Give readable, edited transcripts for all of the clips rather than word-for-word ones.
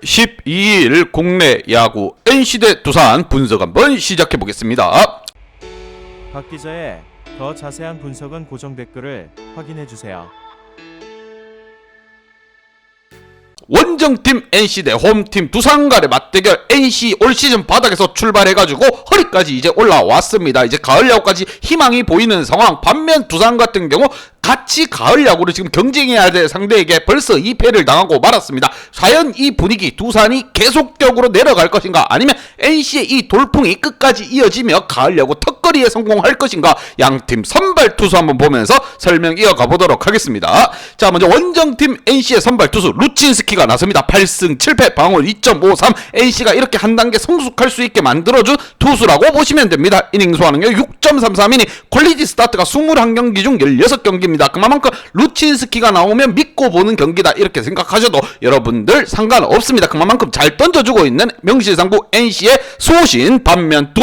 12일 국내 야구 NC 대 두산 분석 한번 시작해 보겠습니다. 박 기자의 더 자세한 분석은 고정 댓글을 확인해 주세요. 원정팀 NC 대 홈팀 두산 간의 맞대결. NC 올 시즌 바닥에서 출발해가지고 허리까지 이제 올라왔습니다. 이제 가을 야구까지 희망이 보이는 상황. 반면 두산 같은 경우 같이 가을 야구를 지금 경쟁해야 될 상대에게 벌써 2패를 당하고 말았습니다. 과연 이 분위기 두산이 계속적으로 내려갈 것인가, 아니면 NC의 이 돌풍이 끝까지 이어지며 가을 야구 턱걸이에 성공할 것인가. 양팀 선발 투수 한번 보면서 설명 이어가 보도록 하겠습니다. 자, 먼저 원정팀 NC의 선발 투수 루친스키가 나섭니다. 8승 7패 방어율 2.53. NC가 이렇게 한 단계 성숙할 수 있게 만들어준 투수라고 보시면 됩니다. 이닝 소화는요 6.33이닝, 퀄리티 스타트가 21경기 중 16경기입니다. 그만큼 루친스키가 나오면 믿고 보는 경기다 이렇게 생각하셔도 여러분들 상관없습니다. 그만큼 잘 던져주고 있는 명실상부 NC의 소신. 반면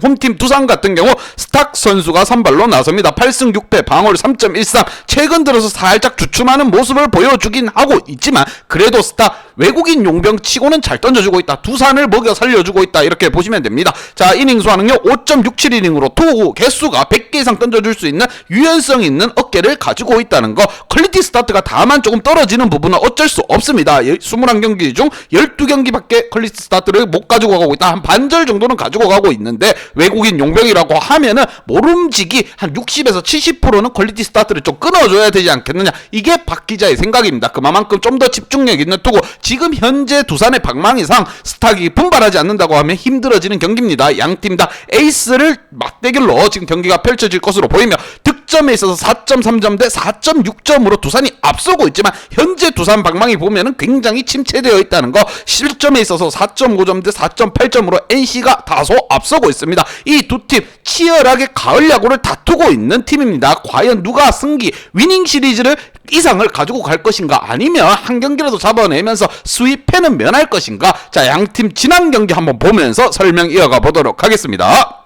홈팀 두산 같은 경우 스탁 선수가 선발로 나섭니다. 8승 6패 방어율 3.13. 최근 들어서 살짝 주춤하는 모습을 보여주긴 하고 있지만 그래도 스탁 외국인 용병 치고는 잘 던져주고 있다. 두산을 먹여 살려주고 있다 이렇게 보시면 됩니다. 자, 이닝 수하는요 5.67이닝으로 투구 개수가 100개 이상 던져줄 수 있는 유연성 있는 어깨를 가지고 있다는 거. 퀄리티 스타트가 다만 조금 떨어지는 부분은 어쩔 수 없습니다. 21경기 중 12경기밖에 퀄리티 스타트를 못 가지고 가고 있다. 한 반절 정도는 가지고 가고 있는데 외국인 용병이라고 하면은 모름지기 한 60에서 70%는 퀄리티 스타트를 좀 끊어줘야 되지 않겠느냐. 이게 박 기자의 생각입니다. 그만큼 좀 더 집중력 있는 투구. 지금 현재 두산의 방망이상 스탁이 분발하지 않는다고 하면 힘들어지는 경기입니다. 양팀 다 에이스를 맞대결로 지금 경기가 펼쳐질 것으로 보이며 득점에 있어서 4.3점 대 4.6점으로 두산이 앞서고 있지만 현재 두산 방망이 보면은 굉장히 침체되어 있다는 거. 실점에 있어서 4.5점 대 4.8점으로 NC가 다소 앞서고 있습니다. 이 두 팀 치열하게 가을 야구를 다투고 있는 팀입니다. 과연 누가 승기 위닝 시리즈를 이상을 가지고 갈 것인가, 아니면 한 경기라도 잡아내면서 수입패는 면할 것인가. 자, 양팀 지난 경기 한번 보면서 설명 이어가 보도록 하겠습니다.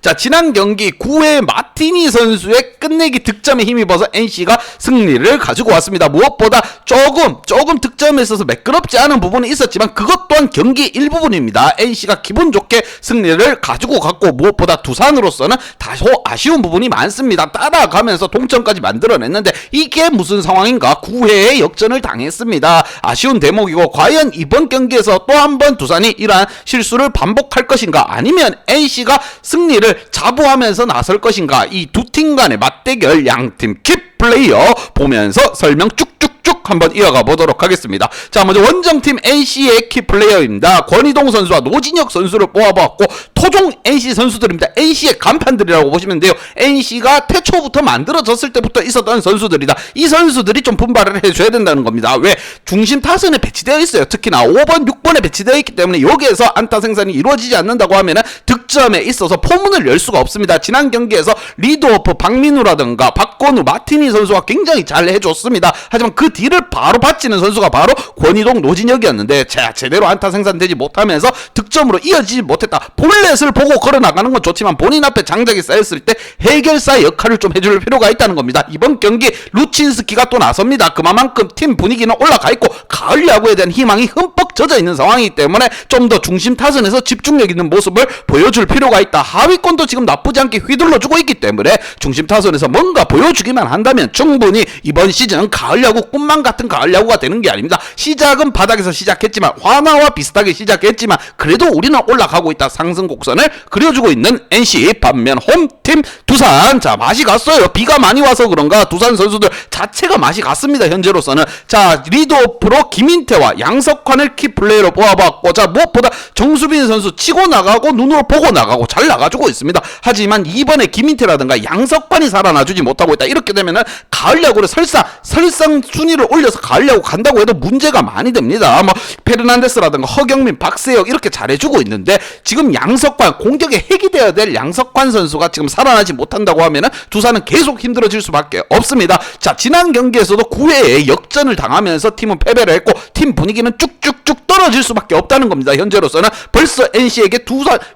자, 지난 경기 9회 마티니 선수의 끝내기 득점에 힘입어서 NC가 승리를 가지고 왔습니다. 무엇보다 조금 득점에 있어서 매끄럽지 않은 부분이 있었지만 그것 또한 경기 일부분입니다. NC가 기분 좋게 승리를 가지고 갔고, 무엇보다 두산으로서는 다소 아쉬운 부분이 많습니다. 따라가면서 동점까지 만들어냈는데 이게 무슨 상황인가. 9회에 역전을 당했습니다. 아쉬운 대목이고, 과연 이번 경기에서 또 한 번 두산이 이러한 실수를 반복할 것인가, 아니면 NC가 승리를 자부하면서 나설 것인가. 이 두 팀 간의 맞대결, 양팀 킥플레이어 보면서 설명 쭉쭉 한번 이어가 보도록 하겠습니다. 자, 먼저 원정팀 NC의 키플레이어입니다. 권희동 선수와 노진혁 선수를 뽑아봤고 토종 NC 선수들입니다. NC의 간판들이라고 보시면 돼요. NC가 태초부터 만들어졌을 때부터 있었던 선수들이다. 이 선수들이 좀 분발을 해줘야 된다는 겁니다. 왜? 중심 타선에 배치되어 있어요. 특히나 5번, 6번에 배치되어 있기 때문에 여기에서 안타 생산이 이루어지지 않는다고 하면은 득점에 있어서 포문을 열 수가 없습니다. 지난 경기에서 리드오프 박민우라든가 박건우, 마티니 선수가 굉장히 잘 해줬습니다. 하지만 그 뒤를 바로 받치는 선수가 바로 권희동, 노진혁이었는데 제대로 안타 생산되지 못하면서 득점으로 이어지지 못했다. 볼넷을 보고 걸어나가는 건 좋지만 본인 앞에 장작이 쌓였을 때 해결사 역할을 좀 해줄 필요가 있다는 겁니다. 이번 경기 루친스키가 또 나섭니다. 그만큼 팀 분위기는 올라가 있고 가을 야구에 대한 희망이 흠뻑 젖어 있는 상황이기 때문에 좀 더 중심 타선에서 집중력 있는 모습을 보여줄 필요가 있다. 하위권도 지금 나쁘지 않게 휘둘러주고 있기 때문에 중심 타선에서 뭔가 보여주기만 한다면 충분히 이번 시즌 가을 야구 꿈만 같은 가을 야구가 되는 게 아닙니다. 시작은 바닥에서 시작했지만 화나와 비슷하게 시작했지만 그래도 우리는 올라가고 있다. 상승 곡선을 그려주고 있는 NC. 반면 홈팀 두산, 자, 맛이 갔어요. 비가 많이 와서 그런가 두산 선수들 자체가 맛이 갔습니다. 현재로서는. 자, 리드오프로 김인태와 양석환을 키플레이로 뽑아봤고, 자, 무엇보다 정수빈 선수 치고 나가고 눈으로 보고 나가고 잘 나가주고 있습니다. 하지만 이번에 김인태라든가 양석환이 살아나주지 못하고 있다. 이렇게 되면은 가을 야구를 설상 순위를 올려서 가을 야구 간다고 해도 문제가 많이 됩니다. 뭐 페르난데스라든가 허경민, 박세혁 이렇게 잘해주고 있는데 지금 양석환, 공격의 핵이 되어야 될 양석환 선수가 지금 살아나지 못한다고 하면은 두산은 계속 힘들어질 수밖에 없습니다. 자, 지난 경기에서도 9회에 역전을 당하면서 팀은 패배를 했고 팀 분위기는 쭉쭉쭉 떨어질 수밖에 없다는 겁니다. 현재로서는 벌써 NC에게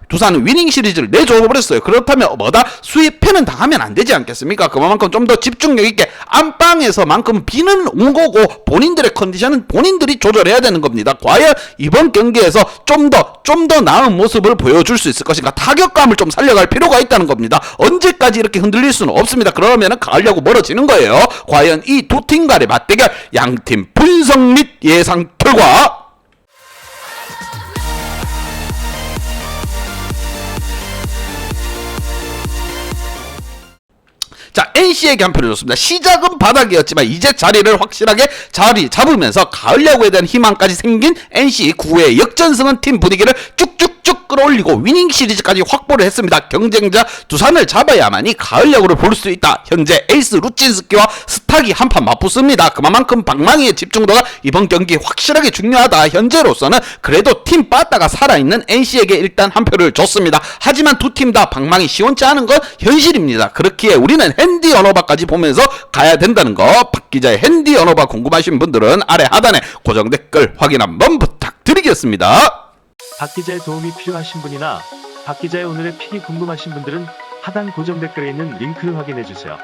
두산은 위닝 시리즈를 내줘버렸어요. 그렇다면 뭐다? 수입패는 당하면 안 되지 않겠습니까? 그만큼 좀 더 집중력 있게 안방에서만큼 비는 온 거고 본인들의 컨디션은 본인들이 조절해야 되는 겁니다. 과연 이번 경기에서 좀 더 나은 모습을 보여줄 수 있을 것인가? 타격감을 좀 살려갈 필요가 있다는 겁니다. 언제까지 이렇게 흔들릴 수는 없습니다. 그러면은 가을 야구 멀어지는 거예요. 과연 이 두 팀 간의 맞대결, 양팀 분석 및 예상 결과. 자, NC에게 한 표를 줬습니다. 시작은 바닥이었지만 이제 자리를 확실하게 자리 잡으면서 가을 야구에 대한 희망까지 생긴 NC 9회 역전승은 팀 분위기를 쭉쭉쭉 끌어올리고 위닝 시리즈까지 확보를 했습니다. 경쟁자 두산을 잡아야만이 가을 야구를 볼 수 있다. 현재 에이스 루친스키와 스탁이 한판 맞붙습니다. 그만큼 방망이의 집중도가 이번 경기 확실하게 중요하다. 현재로서는 그래도 팀 빠따가 살아있는 NC에게 일단 한 표를 줬습니다. 하지만 두 팀 다 방망이 시원치 않은 건 현실입니다. 그렇기에 우리는 핸디 언어바까지 보면서 가야 된다는 거. 박 기자의 핸디 언어바 궁금하신 분들은 아래 하단에 고정 댓글 확인 한번 부탁드리겠습니다. 박 기자의 도움이 필요하신 분이나 박 기자의 오늘의 픽이 궁금하신 분들은 하단 고정 댓글에 있는 링크를 확인해 주세요.